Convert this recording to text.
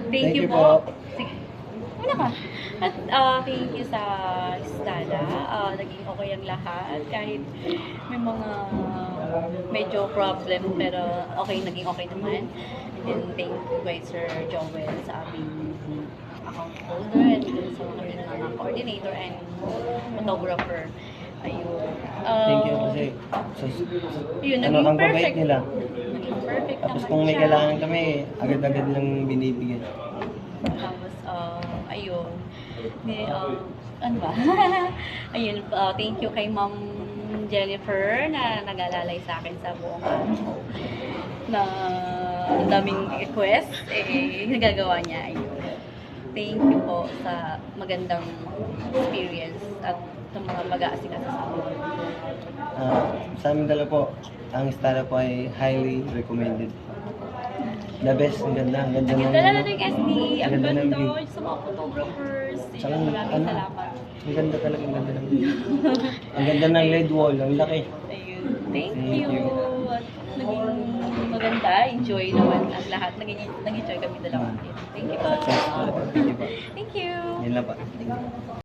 Thank you po. Sige. Wala ka. At thank you sa Stella. Naging okay ang lahat. Kahit may mga medyo problem, pero naging okay naman. And thank you kay Sir Joel sa aming account holder and sa aming mga coordinator and photographer. Ayun. Thank you kasi Yun, ano, naging ang babait perfect. nila. Naging perfect Tapos naman kung may siya. kailangan kami, agad-agad lang binibigyan. Tapos, ayun. Ano ba? Ayun, thank you kay Ma'am Jennifer na nag-alalay sa akin sa buong araw. Na ang daming request, nagagawa niya. Ayun. Thank you po sa magandang experience at sa mga pag-aasikaso sa amin. Sa amin dalawa po, ang Stella po ay highly recommended. The best, ang ganda ng Naging ano. talaga ng SD, ang Ang ganda ng ganda view. sa mga photographers. Tsaka, Maraming salamat. ang ganda talaga, ang ganda ng ang ganda ng LED wall, ang laki. Ayun. Thank Thank you. you. At naging maganda. Enjoy naman ang lahat. Nag-enjoy kami dalawa. Thank you po. Successful. Thank you po. Thank you. Yan lang pa.